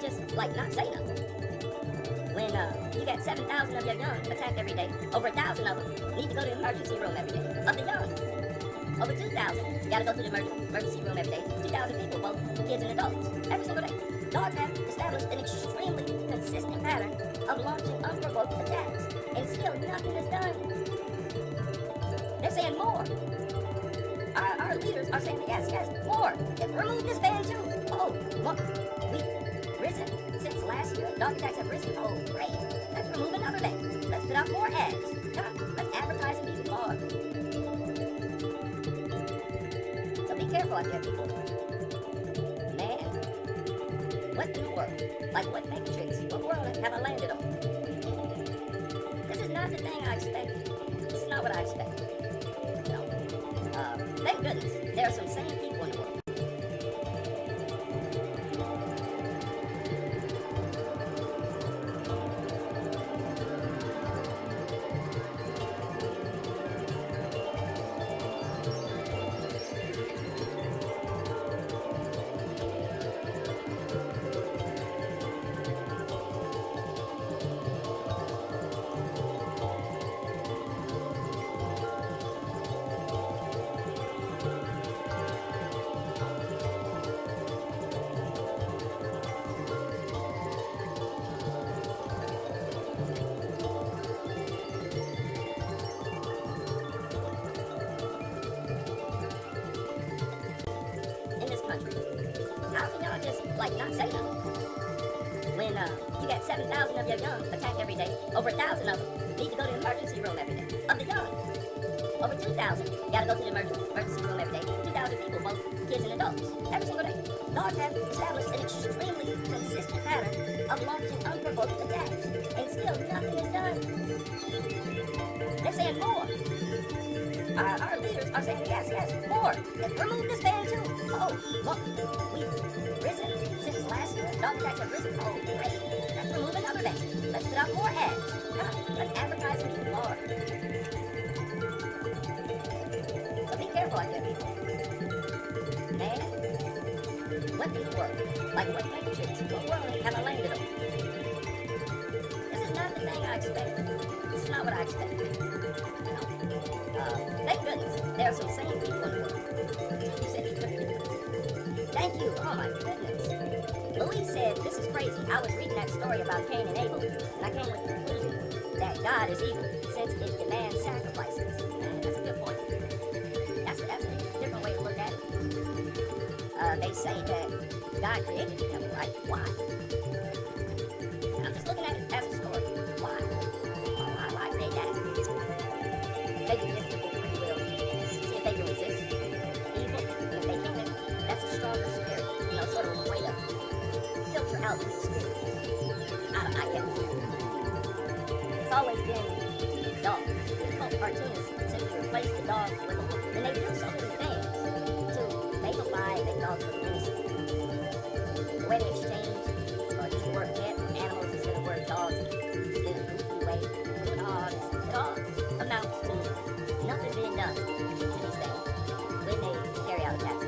y'all just like not say nothing? When you got 7,000 of your young attacked every day, over 1,000 of them need to go to the emergency room every day. Of the young, over 2,000 gotta go to the emergency room every day. 2,000 people, both kids and adults, every single day. Dogs have established an extremely consistent pattern of launching unprovoked attacks, and still nothing is done. They're saying more. Our leaders are saying yes, more. Remove this ban too. Oh, look, we've risen since last year. Dog attacks have risen. Oh, great. Let's remove another ban. Let's put out more ads. Come on, let's advertise and be more. So be careful out there, people. Man, what in the world? Like what matrix? What world have I landed on? This is not the thing I expected. This is not what I expected. Thank goodness there are some sane people in the world. How can y'all just like not say nothing? When you got 7,000 of your young attacked every day, over 1,000 of them need to go to the emergency room every day. Of the young, over 2,000 gotta go to the emergency room every day. 2,000 people, both kids and adults, every single day. Dogs have established an extremely consistent pattern of launching unprovoked attacks, and still nothing is done. They're saying more. Our leaders are saying yes, more. Remove this ban too. Oh, look, we've risen since last year. Dog attacks have risen. Oh, great. Let's remove another ban. Let's put out more ads. Come on, let's advertise and be more. So be careful out there, people. Man, what in the world? Like what matrix? What world have I landed on? This is not the thing I expected. This is not what I expected. Thank goodness there are some sane people in the world. You said he couldn't. Thank you. Oh my goodness. Louise said, this is crazy. I was reading that story about Cain and Abel, and I came with the conclusion that God is evil since it demands sacrifices. Man, that's a good point. That's a different way to look at it. They say that God created the devil, right? Why? I'm just looking at it as a story. Why? Why create that? Maybe give people free will. See if they can resist evil. If they can, that's a stronger spirit. You know, sort of a way to filter out the spirit. I get it. It's always been dogs. The cult cartoonists simply replace the dog with a wolf. And they do so many things to make a lie, make dogs look innocent. The way they exchange or use the word pet, animals instead of the word dogs, in a goofy way. It all amounts to nothing being done to these things when they carry out attacks.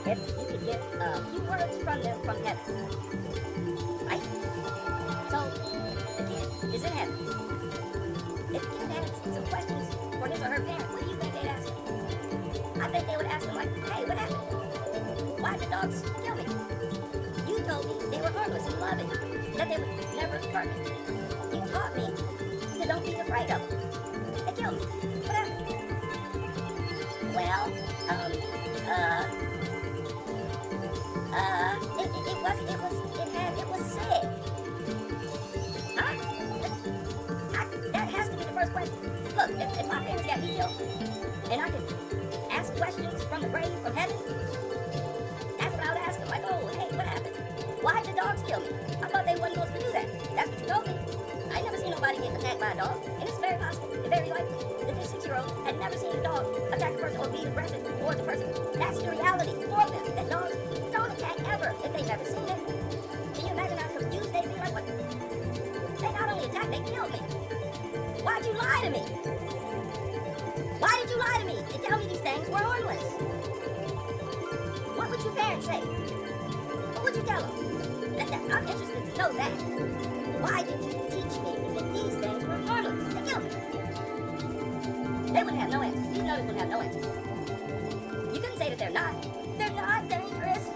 If you could get a few words from them from heaven, right? So, the kid is in heaven. If the kid had some questions for his or her parent, what do you think they'd ask him? I think they would ask him like, hey, what happened? Why'd the dogs kill me? You told me they were harmless and loving, that they would never hurt me. You taught me to don't be afraid of them. They killed me. What happened? Well, heaven? That's what I would ask them. Like, oh, hey, what happened? Why did the dogs kill me? I thought they wasn't supposed to do that. That's what you told me. I never seen nobody get attacked by a dog, and it's very possible, and very likely, that this 6-year-old had never seen a dog attack a person or be aggressive towards a person. That's the reality for them, that dogs don't attack ever if they've never seen it. Can you imagine how confused they'd be? Like, what? They not only attacked, they killed me. Why'd you lie to me? Why did you lie to me and tell me these things were harmless? What would your parents say? What would you tell them? I'm interested to know that. Why did you teach me that these things were harmless? They killed me. They wouldn't have no answer. These notices would have no answer. You couldn't say that they're not. They're not dangerous.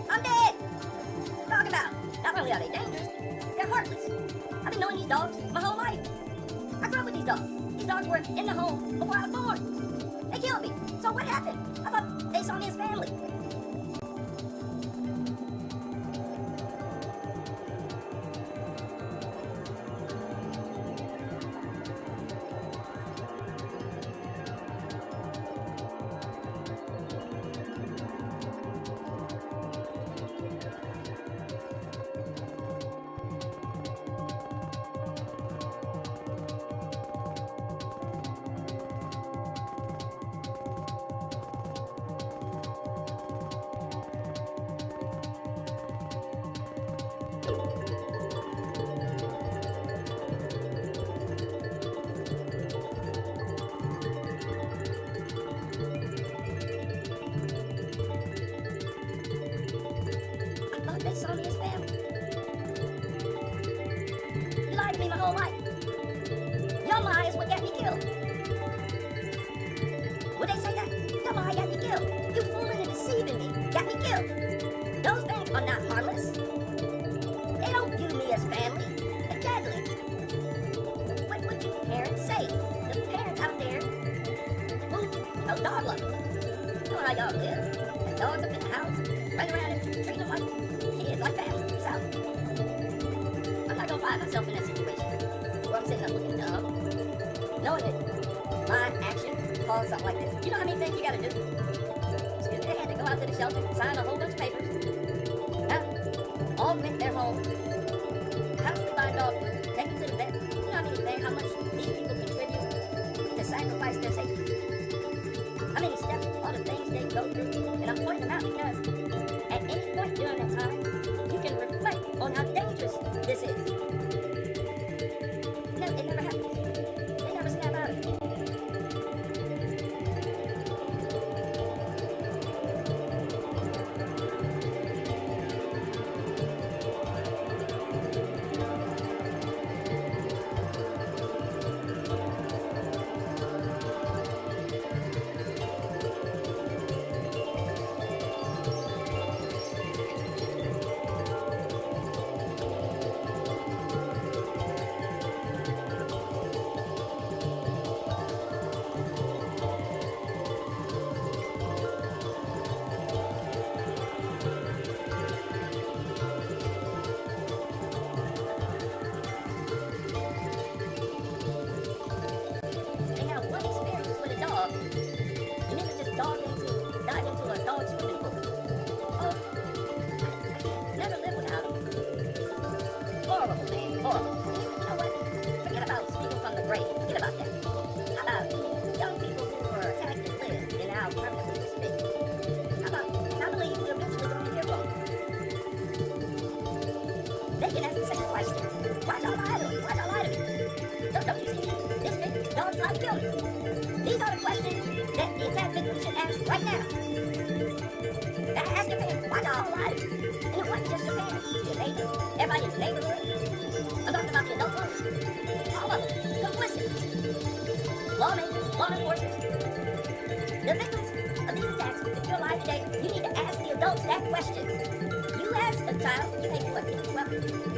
I'm dead. What are you talking about? Not only are they dangerous, they're heartless. I've been knowing these dogs my whole life. I grew up with these dogs. These dogs were in the home before I was born. They killed me. So what happened? I thought they saw me as family. They saw me as family. You lied to me my whole life. Your lie is what got me killed. Would they say that? Your lie got me killed. You fooling and deceiving me got me killed. Those things are not harmless. They don't view me as family. They're deadly. What would you parents say? The parents out there who no dog love. You know how y'all live. The dogs up in the house, running around and treating them like kids, like family. Peace out. I'm not gonna find myself in that situation where I'm sitting up looking dumb, knowing that my action caused something like this. You know how many things you gotta do? Excuse me, they had to go out to the shelter, sign a whole bunch of papers, augment their home, constantly buy dog food, take them to the vet. You know how much these people contribute to sacrifice their safety? How many steps, all the things they go through? And I'm pointing them out because at any point during that time, you can reflect on how dangerous this is. No, it never happens. They never snap out of it. Dive into a dog swimming pool. Oh, I never live without him. Horrible, man, horrible. You know what? Forget about speaking from the grave. Forget about that. How about young people who were attacked and lived and now permanently disfigured? How about, I believe we're eventually going to hear from them. They can ask the same question. Why'd y'all lie to me? Why'd y'all lie to me? Don't you see me? This big dog tried to kill me. These are the questions that the attack victim should ask right now. Ask your parents, why y'all lie to me? And it wasn't just your parents, your neighbors, everybody in the neighborhood. I'm talking about the adults on it. All of them, complicit. Lawmakers, law enforcement. The victims of these attacks, if you're alive today, you need to ask the adults that question. You as a child, you may be what, 12,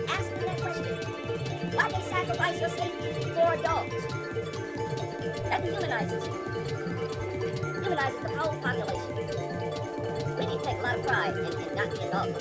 ask them that question. Why they sacrifice your safety for dogs? That dehumanizes you. Humanizes the whole population. We need to take a lot of pride in not being dogs.